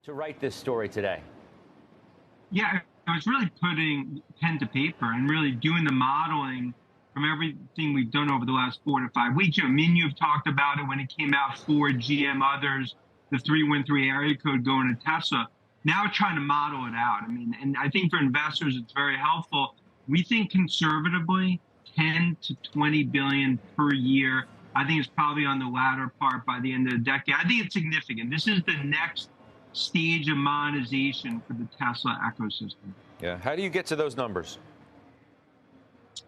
to write this story today? Yeah, I was really putting pen to paper and really doing the modeling from everything we've done over the last 4 to 5 weeks. You know, me and you have talked about it when it came out, Ford, GM, others, the 313 area code going to Tesla. Now trying to model it out. I mean, and I think for investors, it's very helpful. We think conservatively, 10 to 20 billion per year. I think it's probably on the latter part by the end of the decade. I think it's significant. This is the next stage of monetization for the Tesla ecosystem. Yeah. How do you get to those numbers?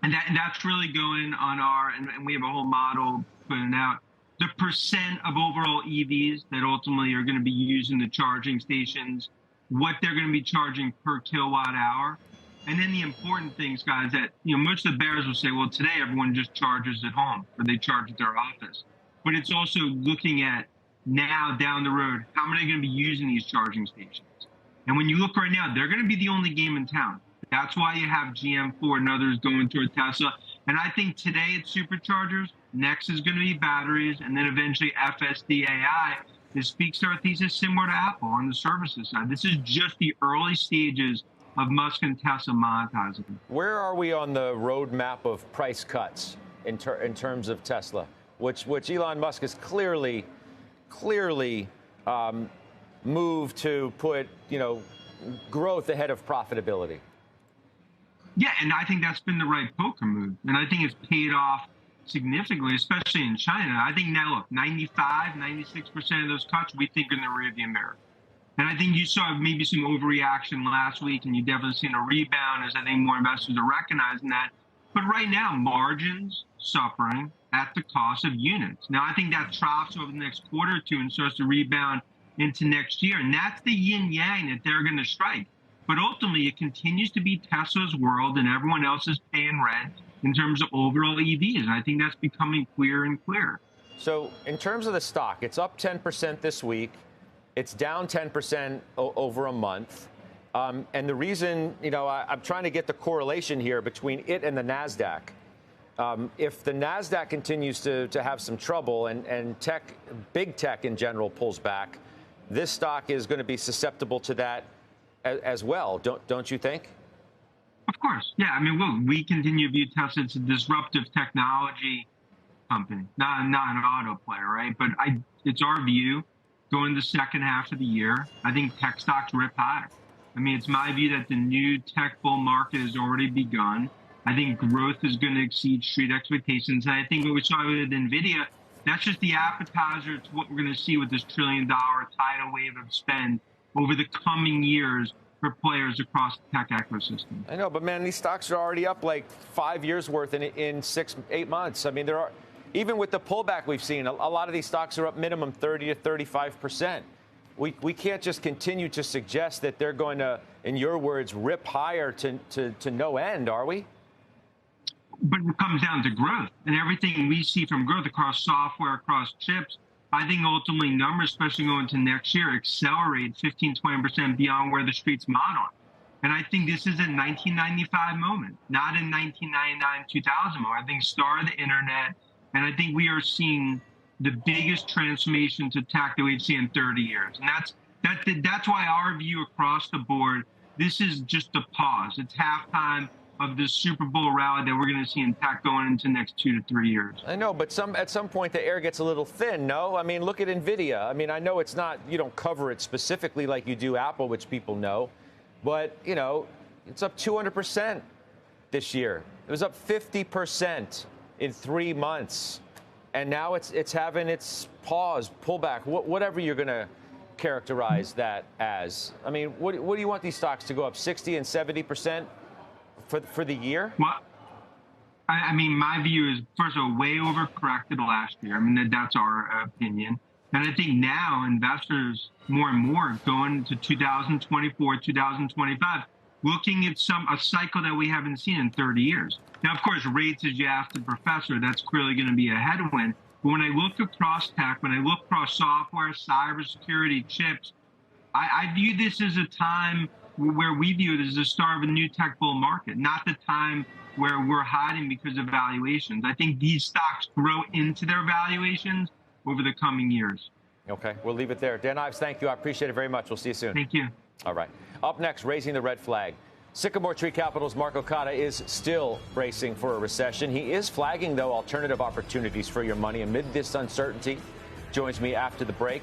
And that's really going on our, and we have a whole model putting out, the percent of overall EVs that ultimately are going to be used in the charging stations, what they're going to be charging per kilowatt hour. And then the important things, guys, that, you know, most of the bears will say, well, today everyone just charges at home or they charge at their office. But it's also looking at now down the road, how many are going to be using these charging stations? And when you look right now, they're going to be the only game in town. That's why you have GM, Ford, and others going toward Tesla. And I think today it's superchargers. Next is going to be batteries, and then eventually FSD AI. This speaks to our thesis similar to Apple on the services side. This is just the early stages of Musk and Tesla monetizing. Where are we on the roadmap of price cuts in terms of Tesla, which Elon Musk has clearly moved to put, you know, growth ahead of profitability? Yeah, and I think that's been the right poker move. And I think it's paid off significantly, especially in China. I think now, look, 95, 96% of those cuts we think are in the rearview mirror. And I think you saw maybe some overreaction last week, and you've definitely seen a rebound as I think more investors are recognizing that. But right now, margins suffering at the cost of units. Now, I think that troughs over the next quarter or two and starts to rebound into next year. And that's the yin-yang that they're going to strike. But ultimately, it continues to be Tesla's world, and everyone else is paying rent in terms of overall EVs. And I think that's becoming clearer and clearer. So in terms of the stock, it's up 10% this week. It's down 10% over a month. And the reason, you know, I'm trying to get the correlation here between it and the NASDAQ. If the NASDAQ continues to have some trouble and tech, big tech in general, pulls back, this stock is going to be susceptible to that as well, don't you think? Of course. Yeah. I mean, look, we continue to view Tesla as a disruptive technology company, not an auto player, right? But it's our view going the second half of the year. I think tech stocks rip higher. I mean, it's my view that the new tech bull market has already begun. I think growth is going to exceed street expectations. And I think what we saw with Nvidia, that's just the appetizer to what we're going to see with this $1 trillion tidal wave of spend over the coming years for players across the tech ecosystem. I know, but man, these stocks are already up like 5 years worth in 6-8 months. I mean, there are, even with the pullback we've seen, a lot of these stocks are up minimum 30 to 35%. We can't just continue to suggest that they're going to, in your words, rip higher to no end, are we? But it comes down to growth, and everything we see from growth across software, across chips, I think ultimately numbers, especially going to next year, accelerate 15-20% beyond where the street's modeling. And I think this is a 1995 moment, not a 1999, 2000 moment. I think start of the internet, and I think we are seeing the biggest transformation to tech that we've seen in 30 years. And that's why our view across the board, this is just a pause. It's halftime of this Super Bowl rally that we're going to see in tech going into the next 2 to 3 years. I know, but at some point the air gets a little thin, no? I mean, look at Nvidia. I mean, I know it's not, you don't cover it specifically like you do Apple, which people know, but, you know, it's up 200% this year. It was up 50% in 3 months. And now it's having its pause, pullback, whatever you're going to characterize that as. I mean, what do you want these stocks to go up 60 and 70%? For the year? Well, I mean, my view is, first of all, way overcorrected last year. I mean, that's our opinion. And I think now investors more and more going to 2024, 2025, looking at a cycle that we haven't seen in 30 years. Now, of course, rates, as you asked the professor, that's clearly going to be a headwind. But when I look across tech, when I look across software, cybersecurity, chips, I view this as a time where we view it as the start of a new tech bull market, not the time where we're hiding because of valuations. I think these stocks grow into their valuations over the coming years. Okay, we'll leave it there. Dan Ives, thank you. I appreciate it very much. We'll see you soon. Thank you. All right. Up next, raising the red flag. Sycamore Tree Capital's Mark Okada is still bracing for a recession. He is flagging, though, alternative opportunities for your money amid this uncertainty. Joins me after the break.